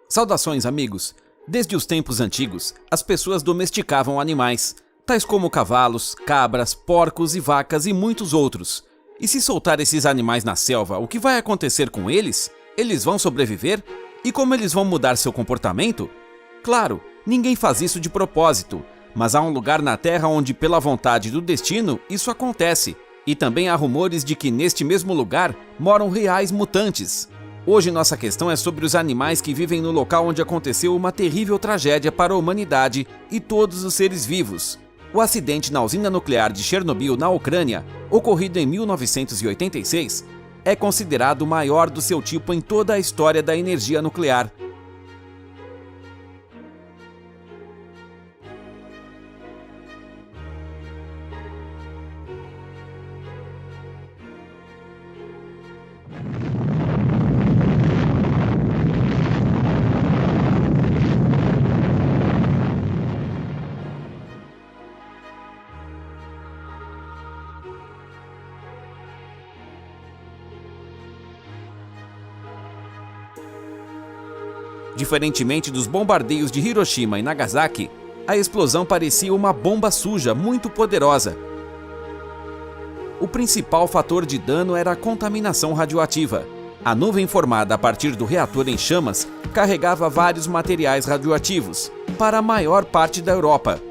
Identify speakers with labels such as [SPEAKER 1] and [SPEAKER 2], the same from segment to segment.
[SPEAKER 1] Saudações, amigos! Desde os tempos antigos, as pessoas domesticavam animais, tais como cavalos, cabras, porcos e vacas e muitos outros. E se soltar esses animais na selva, o que vai acontecer com eles? Eles vão sobreviver? E como eles vão mudar seu comportamento? Claro, ninguém faz isso de propósito, mas há um lugar na Terra onde, pela vontade do destino, isso acontece. E também há rumores de que neste mesmo lugar moram reais mutantes. Hoje nossa questão é sobre os animais que vivem no local onde aconteceu uma terrível tragédia para a humanidade e todos os seres vivos. O acidente na usina nuclear de Chernobyl, na Ucrânia, ocorrido em 1986, é considerado o maior do seu tipo em toda a história da energia nuclear. Diferentemente dos bombardeios de Hiroshima e Nagasaki, a explosão parecia uma bomba suja muito poderosa. O principal fator de dano era a contaminação radioativa. A nuvem formada a partir do reator em chamas carregava vários materiais radioativos para a maior parte da Europa.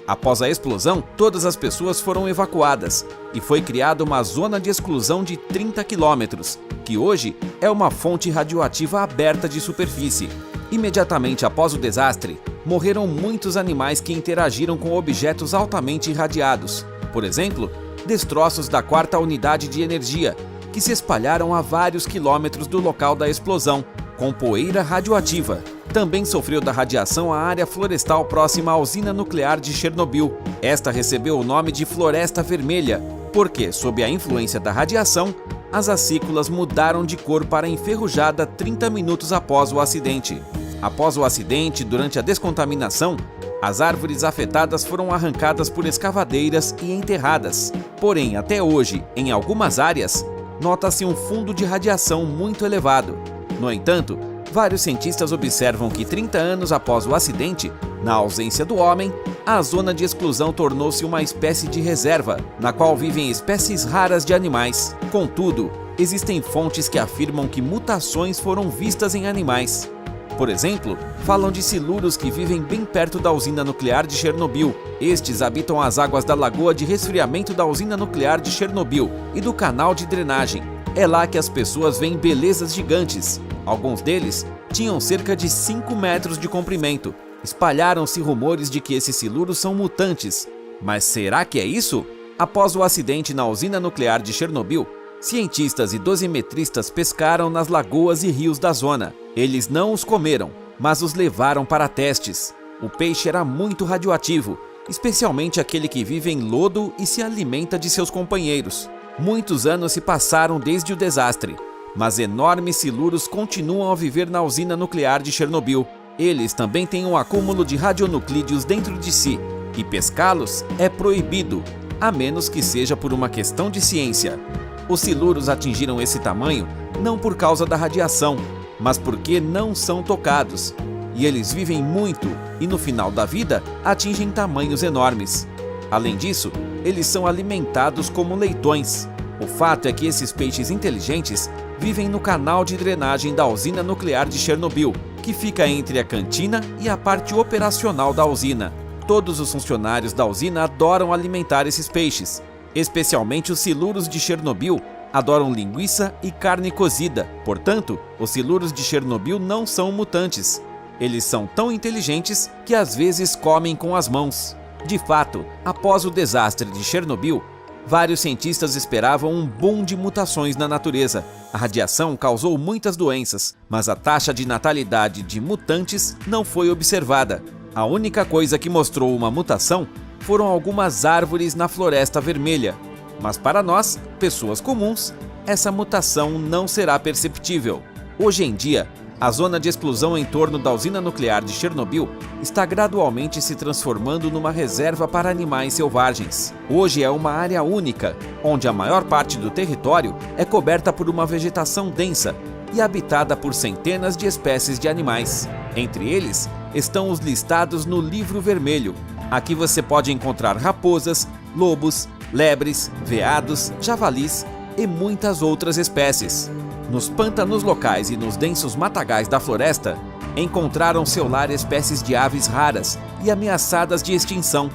[SPEAKER 1] Após a explosão, todas as pessoas foram evacuadas e foi criada uma zona de exclusão de 30 quilômetros, que hoje é uma fonte radioativa aberta de superfície. Imediatamente após o desastre, morreram muitos animais que interagiram com objetos altamente irradiados. Por exemplo, destroços da 4ª unidade de energia, que se espalharam a vários quilômetros do local da explosão, com poeira radioativa. Também sofreu da radiação a área florestal próxima à usina nuclear de Chernobyl. Esta recebeu o nome de Floresta Vermelha, porque, sob a influência da radiação, as acículas mudaram de cor para enferrujada 30 minutos após o acidente. Após o acidente, durante a descontaminação, as árvores afetadas foram arrancadas por escavadeiras e enterradas. Porém, até hoje, em algumas áreas, nota-se um fundo de radiação muito elevado. No entanto, vários cientistas observam que 30 anos após o acidente, na ausência do homem, a zona de exclusão tornou-se uma espécie de reserva, na qual vivem espécies raras de animais. Contudo, existem fontes que afirmam que mutações foram vistas em animais. Por exemplo, falam de siluros que vivem bem perto da usina nuclear de Chernobyl. Estes habitam as águas da lagoa de resfriamento da usina nuclear de Chernobyl e do canal de drenagem. É lá que as pessoas veem belezas gigantes. Alguns deles tinham cerca de 5 metros de comprimento. Espalharam-se rumores de que esses siluros são mutantes. Mas será que é isso? Após o acidente na usina nuclear de Chernobyl, cientistas e dosimetristas pescaram nas lagoas e rios da zona. Eles não os comeram, mas os levaram para testes. O peixe era muito radioativo, especialmente aquele que vive em lodo e se alimenta de seus companheiros. Muitos anos se passaram desde o desastre, mas enormes siluros continuam a viver na usina nuclear de Chernobyl. Eles também têm um acúmulo de radionuclídeos dentro de si, e pescá-los é proibido, a menos que seja por uma questão de ciência. Os siluros atingiram esse tamanho não por causa da radiação, mas porque não são tocados. E eles vivem muito e no final da vida atingem tamanhos enormes. Além disso, eles são alimentados como leitões. O fato é que esses peixes inteligentes vivem no canal de drenagem da usina nuclear de Chernobyl, que fica entre a cantina e a parte operacional da usina. Todos os funcionários da usina adoram alimentar esses peixes. Especialmente os siluros de Chernobyl adoram linguiça e carne cozida. Portanto, os siluros de Chernobyl não são mutantes. Eles são tão inteligentes que às vezes comem com as mãos. De fato, após o desastre de Chernobyl, vários cientistas esperavam um boom de mutações na natureza. A radiação causou muitas doenças, mas a taxa de natalidade de mutantes não foi observada. A única coisa que mostrou uma mutação foram algumas árvores na Floresta Vermelha. Mas para nós, pessoas comuns, essa mutação não será perceptível. Hoje em dia, a zona de exclusão em torno da usina nuclear de Chernobyl está gradualmente se transformando numa reserva para animais selvagens. Hoje é uma área única, onde a maior parte do território é coberta por uma vegetação densa e habitada por centenas de espécies de animais. Entre eles estão os listados no Livro Vermelho. Aqui você pode encontrar raposas, lobos, lebres, veados, javalis e muitas outras espécies. Nos pântanos locais e nos densos matagais da floresta, encontraram seu lar espécies de aves raras e ameaçadas de extinção: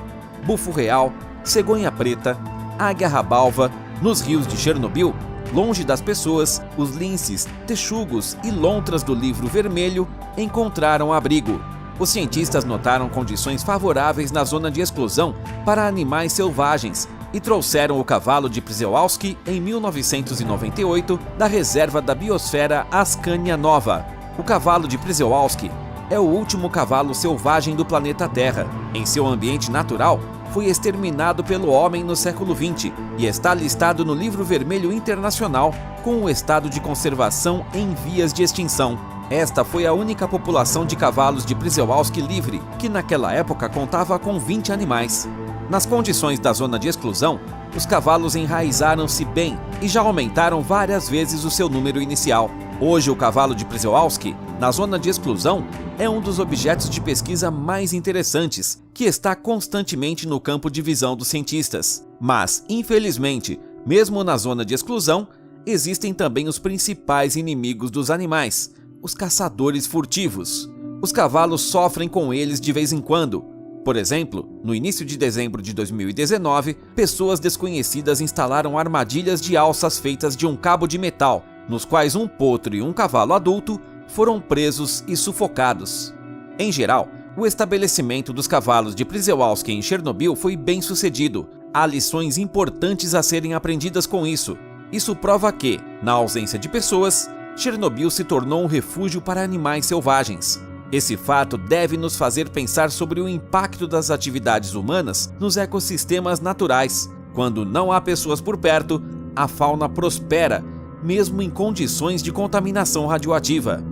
[SPEAKER 1] bufo real, cegonha preta, águia rabalva. Nos rios de Chernobyl, longe das pessoas, os linces, texugos e lontras do Livro Vermelho encontraram abrigo. Os cientistas notaram condições favoráveis na zona de exclusão para animais selvagens e trouxeram o cavalo de Przewalski em 1998 da reserva da biosfera Ascania Nova. O cavalo de Przewalski é o último cavalo selvagem do planeta Terra. Em seu ambiente natural, foi exterminado pelo homem no século XX e está listado no Livro Vermelho Internacional com o estado de conservação em vias de extinção. Esta foi a única população de cavalos de Przewalski livre, que naquela época contava com 20 animais. Nas condições da zona de exclusão, os cavalos enraizaram-se bem e já aumentaram várias vezes o seu número inicial. Hoje, o cavalo de Przewalski, na zona de exclusão, é um dos objetos de pesquisa mais interessantes, que está constantemente no campo de visão dos cientistas. Mas, infelizmente, mesmo na zona de exclusão, existem também os principais inimigos dos animais: os caçadores furtivos. Os cavalos sofrem com eles de vez em quando. Por exemplo, no início de dezembro de 2019, pessoas desconhecidas instalaram armadilhas de alças feitas de um cabo de metal, nos quais um potro e um cavalo adulto foram presos e sufocados. Em geral, o estabelecimento dos cavalos de Przewalski em Chernobyl foi bem sucedido. Há lições importantes a serem aprendidas com isso. Isso prova que, na ausência de pessoas, Chernobyl se tornou um refúgio para animais selvagens. Esse fato deve nos fazer pensar sobre o impacto das atividades humanas nos ecossistemas naturais. Quando não há pessoas por perto, a fauna prospera, mesmo em condições de contaminação radioativa.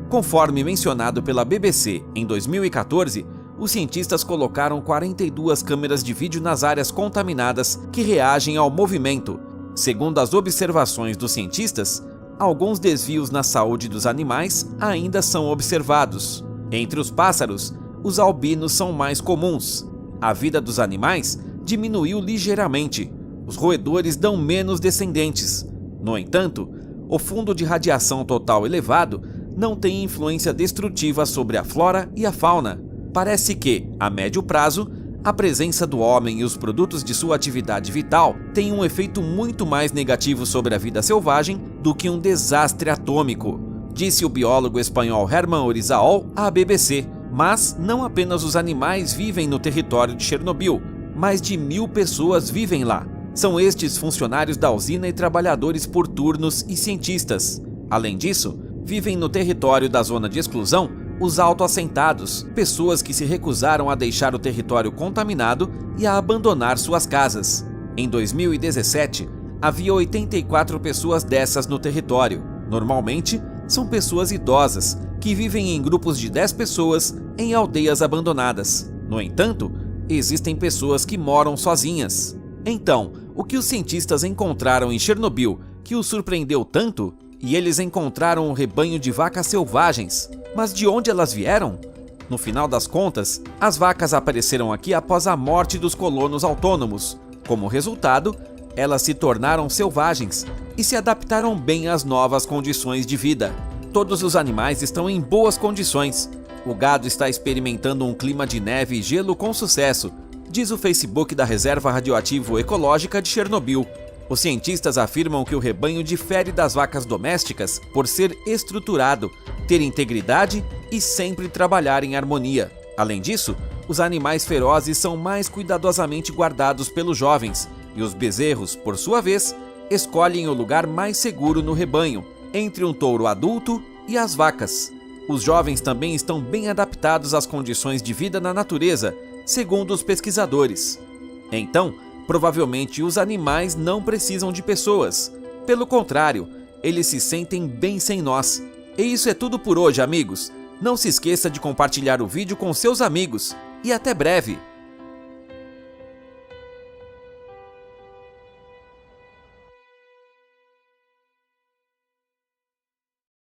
[SPEAKER 1] Conforme mencionado pela BBC em 2014, os cientistas colocaram 42 câmeras de vídeo nas áreas contaminadas que reagem ao movimento. Segundo as observações dos cientistas, alguns desvios na saúde dos animais ainda são observados. Entre os pássaros, os albinos são mais comuns. A vida dos animais diminuiu ligeiramente. Os roedores dão menos descendentes. No entanto, o fundo de radiação total elevado não tem influência destrutiva sobre a flora e a fauna. Parece que, a médio prazo, a presença do homem e os produtos de sua atividade vital tem um efeito muito mais negativo sobre a vida selvagem do que um desastre atômico, disse o biólogo espanhol Hermann Orizaol à BBC. Mas não apenas os animais vivem no território de Chernobyl, mais de 1000 pessoas vivem lá. São estes funcionários da usina e trabalhadores por turnos e cientistas. Além disso, vivem no território da zona de exclusão os autoassentados, pessoas que se recusaram a deixar o território contaminado e a abandonar suas casas. Em 2017, havia 84 pessoas dessas no território. Normalmente, são pessoas idosas, que vivem em grupos de 10 pessoas em aldeias abandonadas. No entanto, existem pessoas que moram sozinhas. Então, o que os cientistas encontraram em Chernobyl que os surpreendeu tanto? E eles encontraram um rebanho de vacas selvagens. Mas de onde elas vieram? No final das contas, as vacas apareceram aqui após a morte dos colonos autônomos. Como resultado, elas se tornaram selvagens e se adaptaram bem às novas condições de vida. Todos os animais estão em boas condições. O gado está experimentando um clima de neve e gelo com sucesso, diz o Facebook da Reserva Radioativo Ecológica de Chernobyl. Os cientistas afirmam que o rebanho difere das vacas domésticas por ser estruturado, ter integridade e sempre trabalhar em harmonia. Além disso, os animais ferozes são mais cuidadosamente guardados pelos jovens, e os bezerros, por sua vez, escolhem o lugar mais seguro no rebanho, entre um touro adulto e as vacas. Os jovens também estão bem adaptados às condições de vida na natureza, segundo os pesquisadores. Então, provavelmente os animais não precisam de pessoas. Pelo contrário, eles se sentem bem sem nós. E isso é tudo por hoje, amigos. Não se esqueça de compartilhar o vídeo com seus amigos. E até breve!